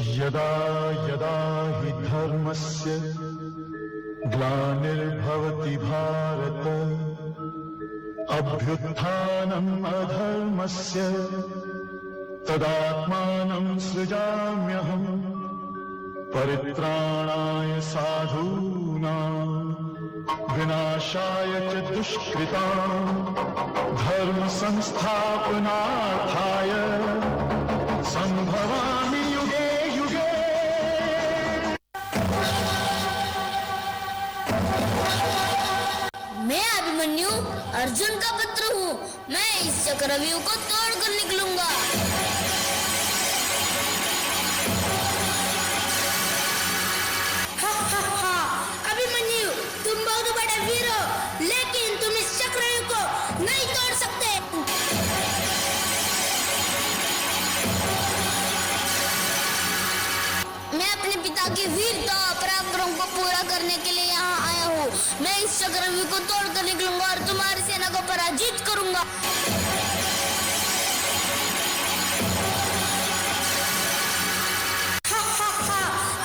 यदा यदा हि धर्मस्य ग्लानिर्भवति भारत अभ्युत्थानम् अधर्मस्य तदात्मानं सृजाम्यहम् परित्राणाय साधूनां विनाशाय च दुष्कृतां धर्म संस्थापनार्थाय संभवामि युगे युगे। मैं अभिमन्यु अर्जुन का पुत्र हूँ। मैं इस चक्रव्यूह को तोड़कर निकलूंगा। अभिमन्यु, तुम बहुत बड़े वीर हो, लेकिन तुम इस चक्रव्यूह को नहीं तोड़ सकते। मैं अपने पिता की वीरता और पराक्रम को पूरा करने के लिए यहाँ आया हूँ। मैं इस चक्रव्यूह को तोड़कर निकलूंगा और तुम्हारी सेना को पराजित करूंगा।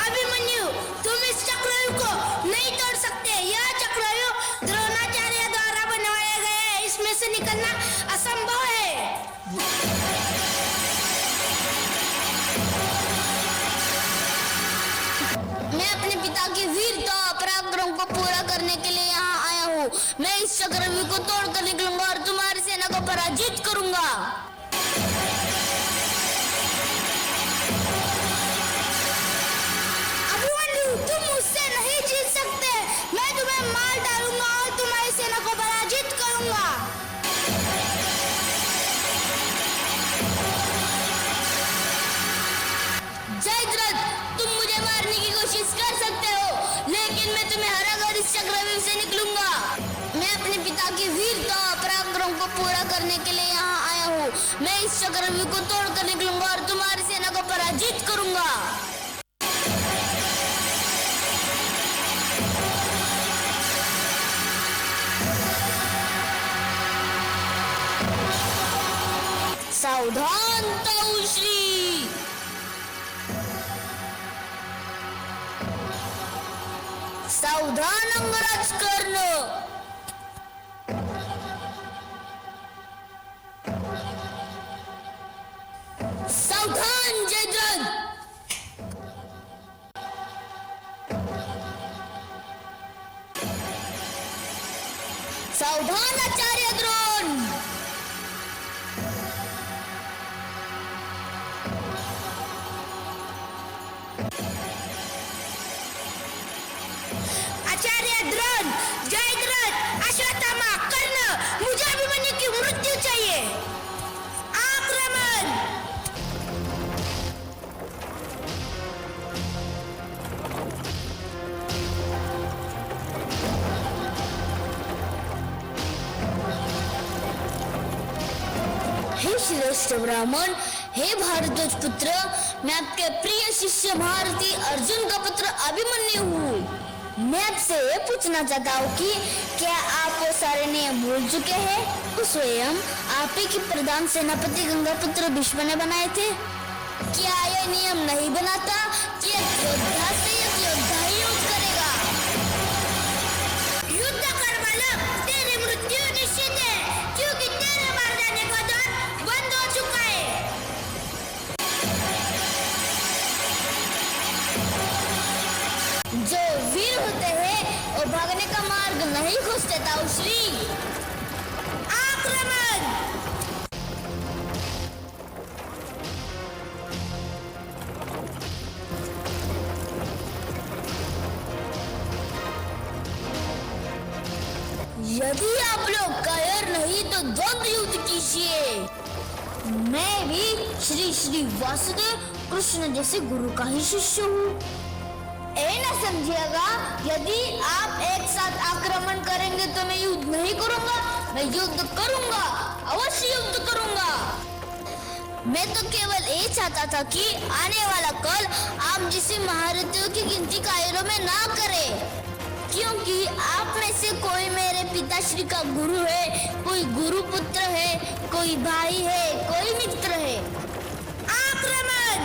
अभिमन्यु, तुम इस चक्रव्यूह को नहीं तोड़ सकते। यह चक्रव्यूह द्रोणाचार्य द्वारा बनवाया गया है। इसमें से निकलना असंभव है। मैं अपने पिता की वीरता और पराक्रम को पूरा करने के लिए यहाँ आया हूँ। मैं इस चक्रव्यूह को तोड़कर निकलूंगा और तुम्हारी सेना को पराजित करूंगा। अभिमन्यु, तुम मुझसे नहीं जीत सकते। मैं तुम्हें मार डालूंगा और तुम्हारी सेना को पराजित करूंगा। जयद्रथ, तुम मुझे मारने की कोशिश कर सकते हो, लेकिन मैं तुम्हें हराकर इस चक्रव्यूह से निकलूंगा। मैं अपने पिता की वीरता और पराक्रम को पूरा करने के लिए यहाँ आया हूँ। मैं इस चक्रव्यूह को तोड़कर निकलूंगा और तुम्हारी सेना को पराजित करूंगा। सावधान तौश्री। सावधान अंगराज कर्ण। सावधान जयद्रथ। सावधान आचार्य द्रोण। आचार्य द्रोण, जयद्रथ, अश्वत्थामा, कर्ण, मुझे अभिमन्यु की मृत्यु चाहिए। आक्रमण। हे श्रेष्ठ ब्राह्मण, हे भारद्वाज पुत्र, मैं आपके प्रिय शिष्य महारथी अर्जुन का पुत्र अभिमन्यु हूँ। मैं आपसे ये पूछना चाहता हूँ कि क्या आप वो सारे नियम भूल चुके हैं जो स्वयं आप ही की प्रधान सेनापति गंगापुत्र भीष्म ने बनाए थे? क्या ये नियम नहीं बनाता कि एक योद्धा से एक योद्धा ही युद्ध करेगा? युद्ध कर बालक, तेरी मृत्यु निश्चित है, क्योंकि तेरे मार जाने का द्वार बंद हो चुका है। जो वीर होते हैं वो भागने का मार्ग नहीं खोजते ताउश्री। आक्रमण। यदि आप लोग कायर नहीं तो द्वंद्व युद्ध कीजिए। मैं भी श्री श्री वासुदेव कृष्ण जैसे गुरु का ही शिष्य हूँ। न समझिएगा, यदि आप एक साथ आक्रमण करेंगे तो मैं युद्ध नहीं करूंगा। मैं युद्ध करूंगा, अवश्य युद्ध करूंगा। मैं तो केवल ये चाहता था कि आने वाला कल आप जिसे महारथियों की गिनती कायरों में ना करें, क्योंकि आप में से कोई मेरे पिताश्री का गुरु है, कोई गुरु पुत्र है, कोई भाई है, कोई मित्र है। आक्रमण।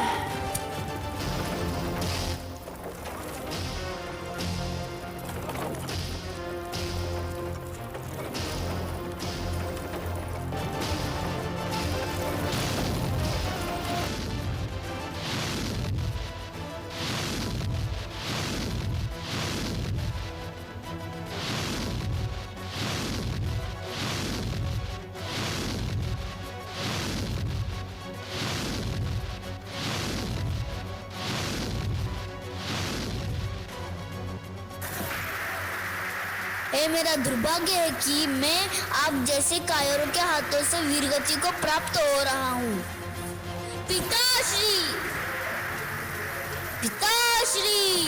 ये मेरा दुर्भाग्य है कि मैं आप जैसे कायरों के हाथों से वीरगति को प्राप्त हो रहा हूँ। पिताश्री, पिताश्री।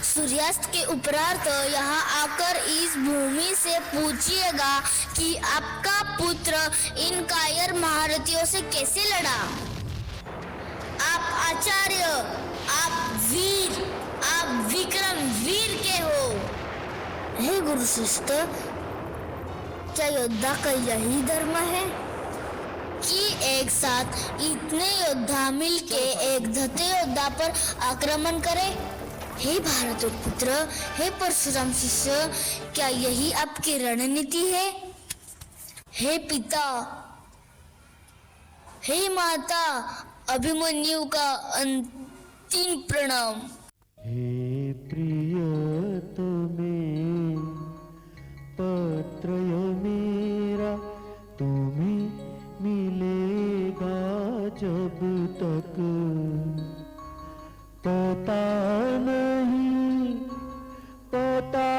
सूर्यास्त के उपरांत यहाँ आकर इस भूमि से पूछिएगा कि आपका पुत्र इन कायर महारथियों से कैसे लड़ा। आप आचार्य, आप वीर, आप विक्रम वीर के हो। हे गुरु श्रेष्ठ, क्या योद्धा का यही धर्म है कि एक साथ इतने योद्धा मिलके एक धते योद्धा पर आक्रमण करे? हे भारत पुत्र, हे परशुराम शिष्य, क्या यही आपकी रणनीति है? हे पिता, हे माता, अभिमन्यु का अंतिम प्रणाम। हे प्रियतमे, पत्र यो मेरा तुम्हें मिलेगा जब तक पता नहीं, पता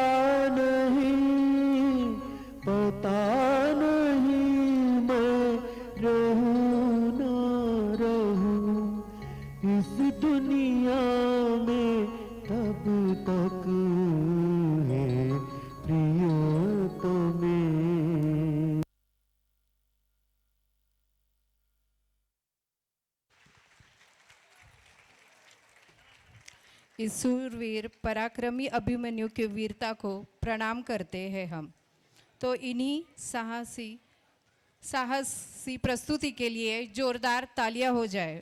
नहीं, पता नहीं मैं रहूं न रहूं इस दुनिया में तब तक। है प्रियतमे। इस सूरवीर पराक्रमी अभिमन्यु की वीरता को प्रणाम करते हैं हम। तो इन्हीं साहसी प्रस्तुति के लिए जोरदार तालियां हो जाए।